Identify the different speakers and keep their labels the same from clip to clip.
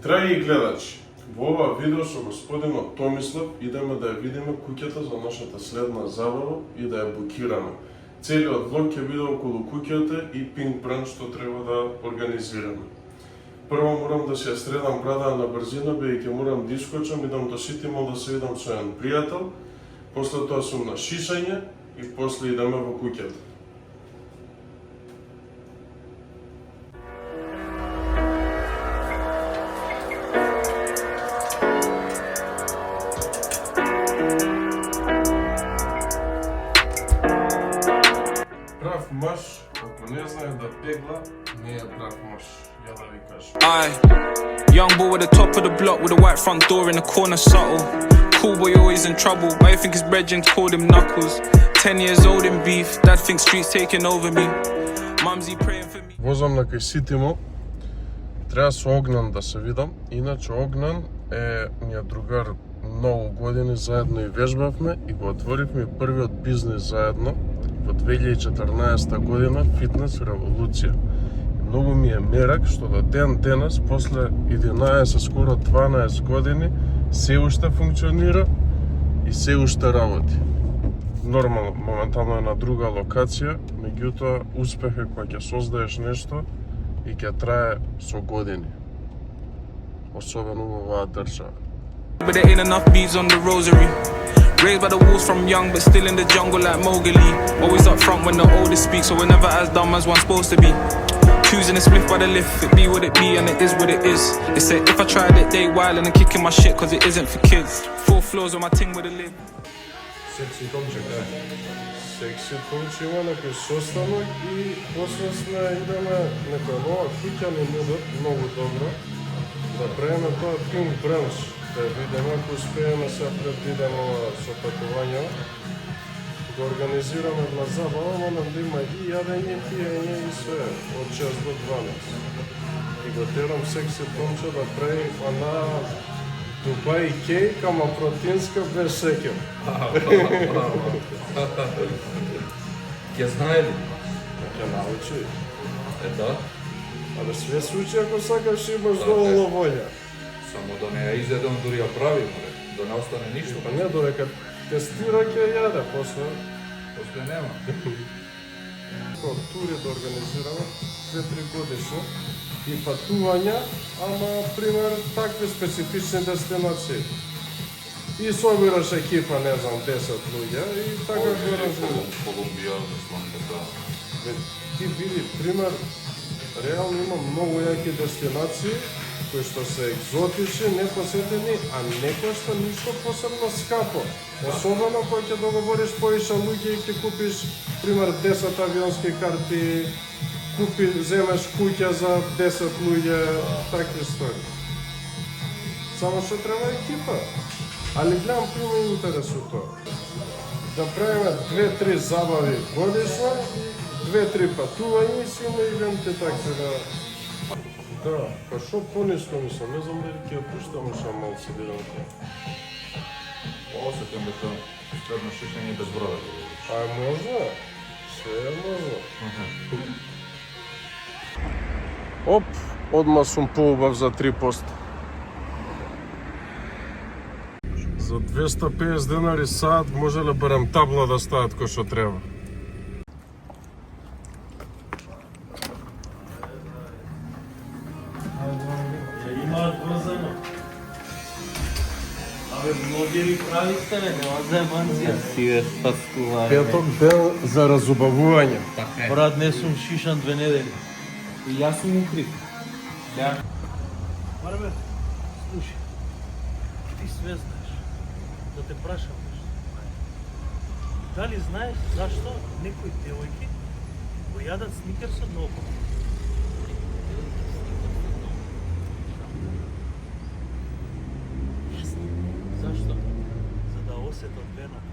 Speaker 1: Драги гледачи, во ова видео со господинот Томислав идеме да ја видиме куќата за нашата следна забава и да ја букираме. Целиот влог ќе биде околу куќата и пинг бранд што треба да организираме. Прво морам да се ја средам брада на брзина, бидејќи морам да искочам, идам до Ситимол да се видам со еден пријател, после тоа сум на шишање и после идеме во куќата. Прав мъж, ако не знае да пегла, не е прав мъж. Я да ви кажа.
Speaker 2: Aye, young boy at the top of the block with a white front door in the corner, subtle. Cool boy always in trouble. Why you think his brethren called him Knuckles? 10 years old in beef. Dad thinks streets taking over me. Mumsy praying for me.
Speaker 1: Возам на кај Ситимо. Треба со Огнан да се видам. Иначе Огнан е ми другар многу години, заедно и вежбавме и го отворивме првиот бизнес заедно во 2014 година, Фитнес Револуција. Многу ми е мерак што до ден денес, после 11, скоро 12 години, се уште функционира и се уште работи. Нормално, моментално е на друга локација, меѓутоа успех е кога ќе создаеш нешто и ќе трае со години. Особено во оваа држава.
Speaker 2: But there ain't enough beads on the rosary. Raised by the wolves from young, but still in the jungle like Mowgli. Always up front when the oldest speaks, so we're never as dumb as one's supposed to be. Choosing a split by the lift, it be what it be and it is what it is. They say if I tried it, they wildin' and kicking my shit cause it isn't for kids. 4 floors on my ting with a lid.
Speaker 1: Секси томче, да. Секси томче има некој состанок и после сме идеме некоја нова куќа ни нудат многу добро. Да правиме тоа пинг бранч, да видиме ако успееме се предвидено со патување. Го организираме една забава, морам да има и јадење, пиење и све од 6 до 12. И го терам секси томче да прави она Дубај кейк, ама протеинска без шеќер.
Speaker 3: Ќе знае ли?
Speaker 1: Ќе научи.
Speaker 3: Да.
Speaker 1: Але све случи ако сакаш имаш доволно волја.
Speaker 3: Само да не ја изедам дури ја правим, да не остане ништо.
Speaker 1: Па не, додека тестира ќе јаде, после
Speaker 3: нема.
Speaker 1: тури да организираме 2-3 годишно и патувања, ама пример такви специфични дестинации. И собираш екипа, не знам, 10 луѓе и така го развиваш.
Speaker 3: Колумбија, мислам дека.
Speaker 1: Ти види, пример, реално има многу јаки дестинации кои што се екзотични, непосетени, а некој што ништо посебно скапо. Особено кога ќе договориш поиша луѓе и ќе купиш, пример, 10 авионски карти, земеш куќа за 10 луѓе, такви ствари. Само што треба екипа. Али гледам прима интерес од тоа. Да правиме 2-3 забави годишно, 2-3 патувања и си има ивенти такви да... Да, па шо пониско мислам, не знам дали ќе ја пуштам уште малце диланка.
Speaker 3: Осетам дека следно шишење без брода.
Speaker 1: А може? Се е може. Оп, одма сум поубав за 3%. За 250 денари саат може ли барам табла да стават кој што треба?
Speaker 4: Имаат врзано. Абе, многи ли правите, бе, нема заебанција. Си е стаскување.
Speaker 1: Петок ден за разубавување.
Speaker 4: Брат, не сум шишан 2 недели. И јас сум укрит. Да. Барбе, слушай, ти све знаеш. Да те прашам нешто. Дали знаеш зашто некои девојки го јадат сникерсот на око? Зашто? За да осетат вената.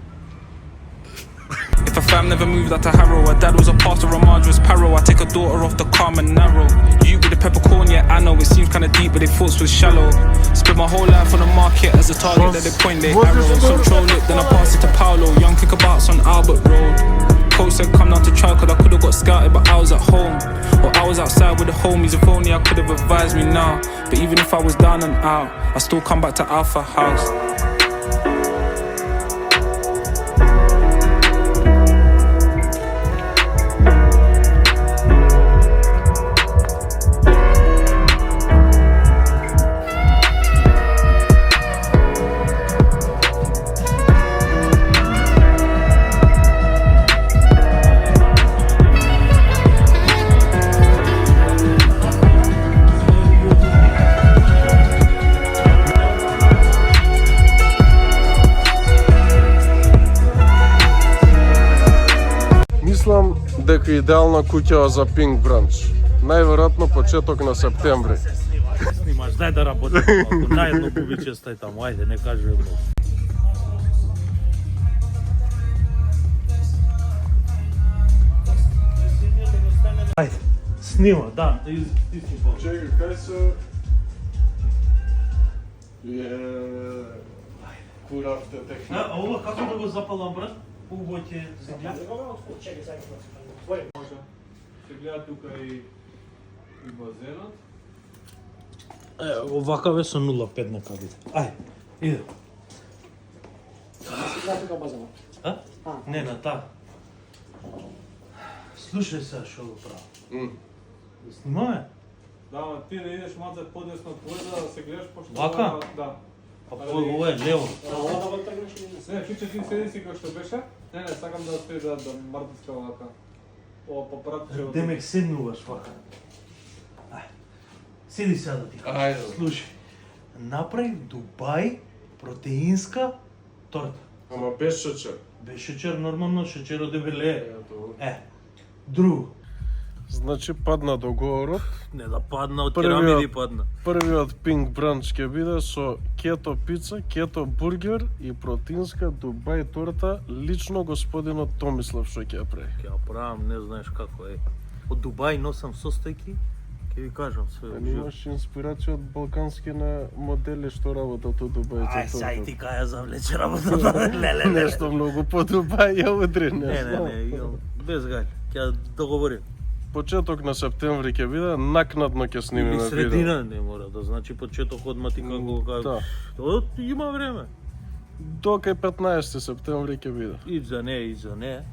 Speaker 2: If a fam never moved out to Harrow, her dad was a pastor, her marge was paro. I take a daughter off the calm and narrow. You with the peppercorn, yeah, I know it seems kinda deep, but they thoughts was shallow. Spent my whole life on the market as a target that they point their arrow. So troll it, then I pass it to Paolo. Young kickabouts on Albert Road. coach said come down to trial cause I could've got scouted but I was at home. Or I was outside with the homies, if only I could've advised me now. But even if I was down and out, I still come back to Alpha House.
Speaker 1: Мислам дека идеална куќа за Pink Branch. Најверојатно почеток на септември.
Speaker 4: Снимаш, дай да работим малко. Дай едно бубиче стай таму, ајде, не кажи едно. Ајде, снима, да, ти си по.
Speaker 1: Чекај, кај се... Куравте техника.
Speaker 4: Ова како да го запалам, брат? Убаво ќе зидја.
Speaker 5: Се гледа тука и базенот.
Speaker 4: Овакаве со 0,5 нека биде. Ајде, иде. А? Не, на та. Слушај се што го правам. Да снимаме?
Speaker 5: Да, ма ти да идеш малце подесно од поезда, да се гледаш пошто...
Speaker 4: Вака?
Speaker 5: Да.
Speaker 4: А ова е лево.
Speaker 5: Не, чиче ти седи си како што беше. Не, сакам да стои да мрдиска вака. Ова попрати што...
Speaker 4: Демек седнуваш вака. Ајде. Седи сега да ти кажам.
Speaker 1: Ајде.
Speaker 4: Слушај. Направи Дубај протеинска торта.
Speaker 1: Ама без шечер.
Speaker 4: Без шеќер, нормално шеќерот е беле. Друго.
Speaker 1: Значи падна договорот.
Speaker 4: Не да падна, од
Speaker 1: Првиот-
Speaker 4: керамиди падна.
Speaker 1: Првиот Pink Branch ќе биде со кето пица, кето бургер и протеинска Дубај торта, лично господинот Томислав што ќе ја прави.
Speaker 4: Ќе ја правам, не знаеш како е. Од Дубај носам состојки, ќе ви кажам све.
Speaker 1: А имаш инспирација од балкански на модели што работат од Дубај
Speaker 4: Ај,
Speaker 1: за
Speaker 4: сај
Speaker 1: торта.
Speaker 4: ти каја завлече работата. Леле, леле.
Speaker 1: Нешто многу по Дубај ја удри, не
Speaker 4: Не,
Speaker 1: знам.
Speaker 4: имам без гај. Ќе ја договорим.
Speaker 1: Почеток на септември ќе биде, накнадно ќе
Speaker 4: Или
Speaker 1: снимиме видео.
Speaker 4: средина не мора да значи почеток одма ти како
Speaker 1: Да.
Speaker 4: Има време.
Speaker 1: До кај 15 септември ќе биде.
Speaker 4: И за не,